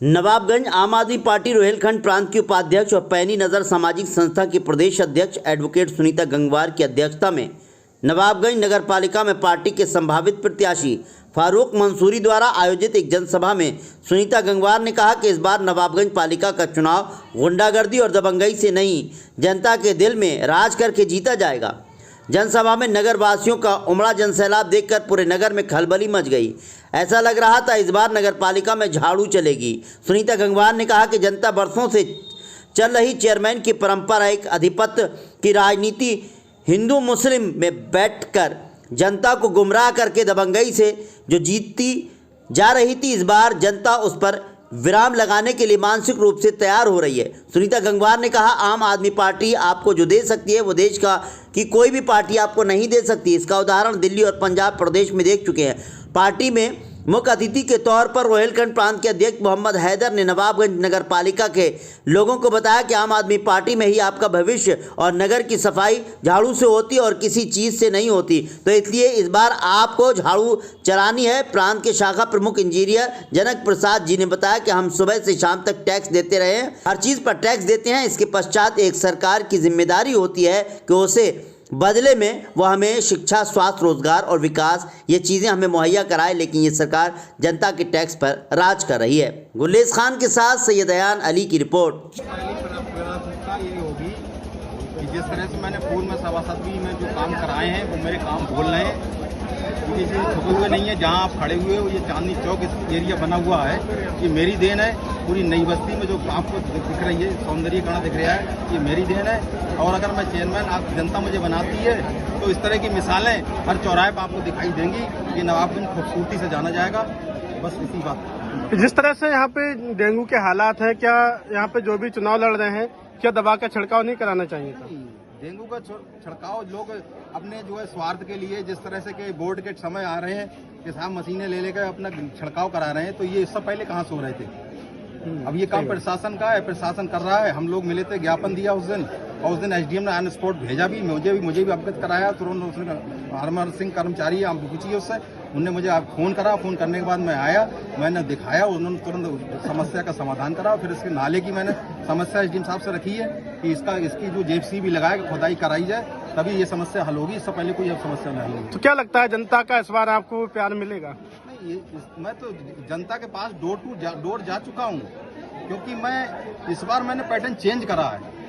नवाबगंज आम आदमी पार्टी रोहिलखंड प्रांत की उपाध्यक्ष और पैनी नज़र सामाजिक संस्था की प्रदेश अध्यक्ष एडवोकेट सुनीता गंगवार की अध्यक्षता में नवाबगंज नगर पालिका में पार्टी के संभावित प्रत्याशी फारूक मंसूरी द्वारा आयोजित एक जनसभा में सुनीता गंगवार ने कहा कि इस बार नवाबगंज पालिका का चुनाव गुंडागर्दी और दबंगई से नहीं, जनता के दिल में राज करके जीता जाएगा। जनसभा में नगर वासियों का उमड़ा जनसैलाब देखकर पूरे नगर में खलबली मच गई। ऐसा लग रहा था इस बार नगर पालिका में झाड़ू चलेगी। सुनीता गंगवार ने कहा कि जनता बरसों से चल रही चेयरमैन की परंपरा, एक आधिपत्य की राजनीति, हिंदू मुस्लिम में बैठकर जनता को गुमराह करके दबंगई से जो जीतती जा रही थी, इस बार जनता उस पर विराम लगाने के लिए मानसिक रूप से तैयार हो रही है। सुनीता गंगवार ने कहा, आम आदमी पार्टी आपको जो दे सकती है वो देश का कि कोई भी पार्टी आपको नहीं दे सकती। इसका उदाहरण दिल्ली और पंजाब प्रदेश में देख चुके हैं। पार्टी में मुख्य अतिथि के तौर पर रोहिलखंड प्रांत के अध्यक्ष मोहम्मद हैदर ने नवाबगंज नगर पालिका के लोगों को बताया कि आम आदमी पार्टी में ही आपका भविष्य और नगर की सफाई झाड़ू से होती और किसी चीज़ से नहीं होती, तो इसलिए इस बार आपको झाड़ू चलानी है। प्रांत के शाखा प्रमुख इंजीनियर जनक प्रसाद जी ने बताया कि हम सुबह से शाम तक टैक्स देते रहे हैं, हर चीज़ पर टैक्स देते हैं। इसके पश्चात एक सरकार की जिम्मेदारी होती है कि उसे बदले में वो हमें शिक्षा, स्वास्थ्य, रोजगार और विकास ये चीज़ें हमें मुहैया कराए, लेकिन ये सरकार जनता के टैक्स पर राज कर रही है। गुलेस खान के साथ सैयद अयान अली की रिपोर्ट। ये होगी कि जिस तरह से मैंने पूर्व में सभासदी में जो काम कराए हैं वो मेरे काम बोल रहे हैं, किसी छुपे हुए नहीं है। जहाँ आप खड़े हुए हो, ये चांदनी चौक एरिया बना हुआ है, ये मेरी देन है। पूरी नई बस्ती में जो आपको दिख रही है सौंदर्यीकरण दिख रहा है, ये मेरी देन है। और अगर मैं चेयरमैन, आप जनता मुझे बनाती है तो इस तरह की मिसालें हर चौराहे पर आपको दिखाई देंगी। ये नवाबगंज खूबसूरती से जाना जाएगा। बस इसी बात। जिस तरह से यहाँ पे डेंगू के हालात हैं, क्या यहाँ पे जो भी चुनाव लड़ रहे हैं, क्या दवा का छिड़काव नहीं कराना चाहिए था? डेंगू का छिड़काव लोग अपने जो है स्वार्थ के लिए, जिस तरह से कि बोर्ड के समय आ रहे हैं कि साहब मशीनें ले लेकर अपना छिड़काव करा रहे हैं, तो ये इससे पहले कहाँ सो रहे थे। अब ये काम प्रशासन का है, प्रशासन कर रहा है। हम लोग मिले थे, ज्ञापन दिया उस दिन, और उस दिन एसडीएम ने ऑन स्पॉट भेजा भी, मुझे भी अवगत कराया। तुरंत उसने हरमन सिंह कर्मचारी, आप पूछिए उससे, उनने मुझे फोन करा। फोन करने के बाद मैं आया, मैंने दिखाया, उन्होंने तुरंत समस्या का समाधान करा। फिर इसके नाले की मैंने समस्या एसडीएम साहब से रखी है कि इसकी जो जेसीबी लगाए खुदाई कराई जाए, तभी ये समस्या हल होगी। इससे पहले कोई अब समस्या नहीं होगी। तो क्या लगता है जनता का इस बार आपको प्यार मिलेगा? मैं तो जनता के पास डोर टू डोर जा चुका हूँ, क्योंकि मैं इस बार मैंने पैटर्न चेंज करा है।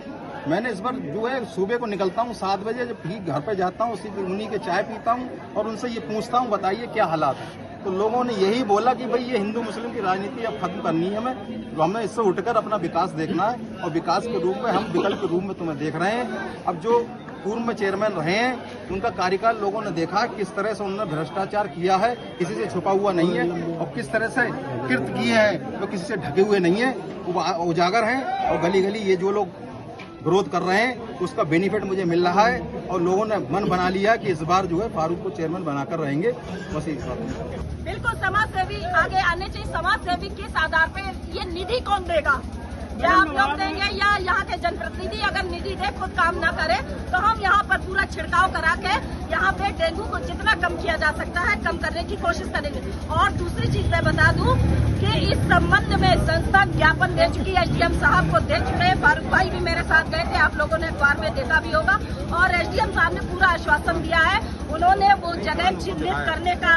मैंने इस बार जो है सुबह को निकलता हूँ 7 बजे, जब ठीक घर पे जाता हूँ उन्हीं के चाय पीता हूँ और उनसे ये पूछता हूँ, बताइए क्या हालात है। तो लोगों ने यही बोला कि भाई ये हिंदू मुस्लिम की राजनीति अब खत्म करनी है हमें, तो हमें इससे उठकर अपना विकास देखना है। और विकास के रूप में हम विकल्प के रूप में तुम्हें देख रहे हैं। अब जो पूर्व में चेयरमैन रहे हैं, उनका कार्यकाल लोगों ने देखा किस तरह से उन्होंने भ्रष्टाचार किया है, किसी से छुपा हुआ नहीं है, और किस तरह से कृत्य किए हैं जो किसी से ढके हुए नहीं है, वो उजागर हैं। और गली गली ये जो लोग विरोध कर रहे हैं, उसका बेनिफिट मुझे मिल रहा है। और लोगों ने मन बना लिया कि इस बार जो है फारूक को चेयरमैन बनाकर रहेंगे। बस एक बात। बिल्कुल, समाज सेवी आगे आने चाहिए। समाज सेवी किस आधार पे ये निधि कौन देगा? क्या आप लोग देंगे या यहाँ के जनप्रतिनिधि अगर निधि दे, खुद काम ना करे, तो हम यहाँ पर पूरा छिड़काव करा के यहाँ पे डेंगू को जितना कम किया जा सकता है कम करने की कोशिश करेंगे। और दूसरी चीज मैं बता दूं कि इस संबंध में संस्था ज्ञापन दे चुकी है, एसडीएम साहब को दे चुके हैं। फारूक भाई भी मेरे साथ गए थे, आप लोगों ने अखबार में देखा भी होगा। और एसडीएम साहब ने पूरा आश्वासन दिया है, उन्होंने वो जगह चिन्हित करने का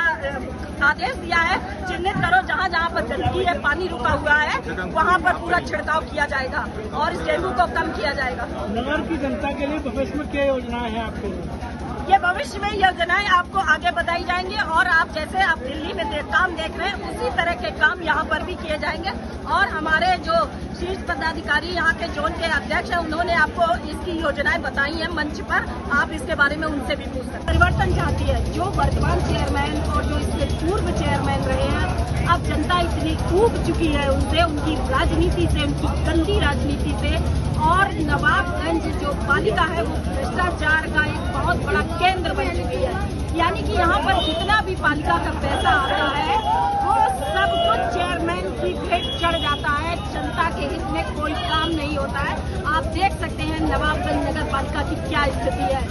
आदेश दिया है। चिन्हित करो, जहाँ जहाँ पर गंदगी है, पानी रुका हुआ है, वहाँ पर पूरा छिड़काव किया जाएगा और इस डेंगू को कम किया जाएगा। नगर की जनता के लिए भविष्य में क्या योजनाएं हैं आपके लिए? ये भविष्य में योजनाएं आपको आगे बताई जाएंगी और आप जैसे आप दिल्ली में काम देख रहे हैं उसी तरह के काम यहाँ पर भी किए जाएंगे। और हमारे जो शीर्ष पदाधिकारी यहाँ के जोन के अध्यक्ष हैं, उन्होंने आपको इसकी योजनाएं बताई हैं मंच पर, आप इसके बारे में उनसे भी पूछ सकते हैं। परिवर्तन चाहती है जो वर्तमान चेयरमैन और जो इसके पूर्व चेयरमैन रहे हैं। अब जनता इतनी ऊब चुकी है उनसे, उनकी राजनीति से, उनकी गंदी राजनीति से। और नवाबगंज जो पालिका है वो भ्रष्टाचार का एक बहुत बड़ा केंद्र बन चुकी है। यानी कि यहाँ पर जितना भी पालिका का पैसा आता है वो सब कुछ चेयरमैन सीट रेट चढ़ जाता है, जनता के हित में कोई काम नहीं होता है। आप देख सकते हैं नवाबगंज नगर पालिका की क्या स्थिति है।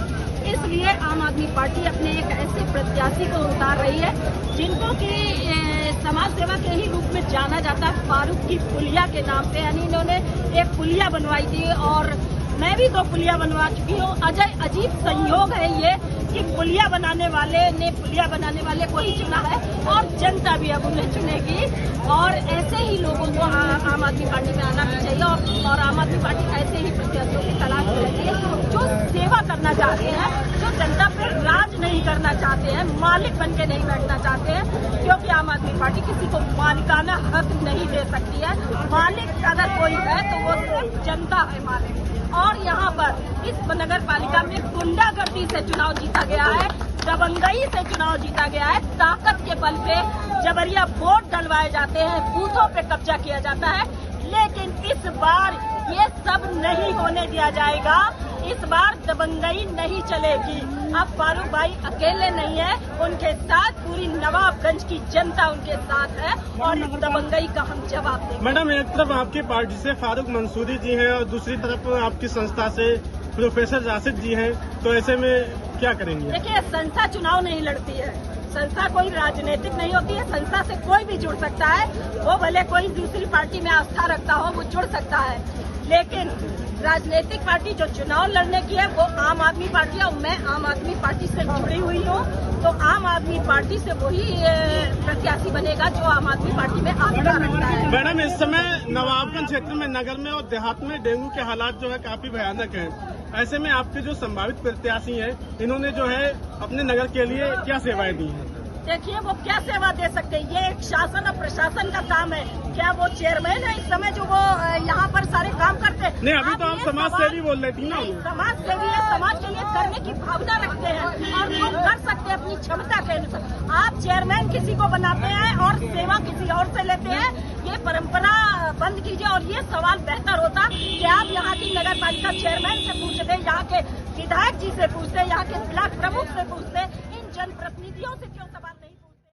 इसलिए आम आदमी पार्टी अपने एक ऐसे प्रत्याशी को उतार रही है जिनको कि समाज सेवा के ही रूप में जाना जाता है, फारूक की पुलिया के नाम से। यानी इन्होंने एक पुलिया बनवाई थी और मैं भी 2 पुलिया बनवा चुकी हूँ। अजीब संयोग है ये कि पुलिया बनाने वाले को ही चुना है और जनता भी अब उन्हें चुनेगी। और ऐसे ही लोगों को आम आदमी पार्टी में आना भी चाहिए और आम आदमी पार्टी ऐसे ही प्रत्याशियों की तलाश करती है जो सेवा करना चाहते हैं, जो जनता पर राज नहीं करना चाहते हैं, मालिक बन के नहीं बैठना चाहते हैं। क्योंकि आम आदमी पार्टी किसी को मालिकाना हक नहीं दे सकती है। मालिक अगर कोई है तो वो सिर्फ जनता है मालिक। और यहाँ पर इस नगर पालिका में गुंडागर्दी से चुनाव जीता गया है, दबंगई से चुनाव जीता गया है, ताकत के बल पे जबरिया वोट डलवाए जाते हैं, बूथों पे कब्जा किया जाता है। लेकिन इस बार ये सब नहीं होने दिया जाएगा। इस बार दबंगई नहीं चलेगी। अब फारूक भाई अकेले नहीं है, उनके साथ पूरी नवाबगंज की जनता उनके साथ है और इस दबंगई का हम जवाब देंगे। मैडम, एक तरफ आपकी पार्टी से फारूक मंसूरी जी हैं और दूसरी तरफ आपकी संस्था से प्रोफेसर राशिद जी हैं, तो ऐसे में क्या करेंगे? देखिए, संस्था चुनाव नहीं लड़ती है, संस्था कोई राजनीतिक नहीं होती है। संस्था से कोई भी जुड़ सकता है, वो भले कोई दूसरी पार्टी में आस्था रखता हो, वो जुड़ सकता है। लेकिन राजनीतिक पार्टी जो चुनाव लड़ने की है वो आम आदमी पार्टी है और मैं आम आदमी पार्टी से जुड़ी हुई हूँ, तो आम आदमी पार्टी से वही प्रत्याशी बनेगा जो आम आदमी पार्टी में आस्था रखता है। मैडम, इस समय नवाबगंज क्षेत्र में, नगर में और देहात में डेंगू के हालात जो है काफी भयानक हैं। ऐसे में आपके जो संभावित प्रत्याशी हैं, इन्होंने जो है अपने नगर के लिए क्या सेवाएं दी हैं? देखिए, वो क्या सेवा दे सकते हैं, ये एक शासन और प्रशासन का काम है। क्या वो चेयरमैन है इस समय जो वो यहाँ पर सारे काम करते हैं? नहीं, अभी तो आप समाज सेवी बोल रही थी ना। समाज सेवी है, समाज के लिए करने की भावना रखते हैं और वो कर सकते हैं अपनी क्षमता के अनुसार। आप चेयरमैन किसी को बनाते हैं और सेवा किसी और से लेते हैं, ये परंपरा बंद कीजिए। और ये सवाल बेहतर होता कि आप यहाँ की नगर पालिका चेयरमैन से पूछते, यहाँ के विधायक जी से पूछते, यहाँ के ब्लॉक प्रमुख से पूछते, इन जनप्रतिनिधियों से क्यों सवाल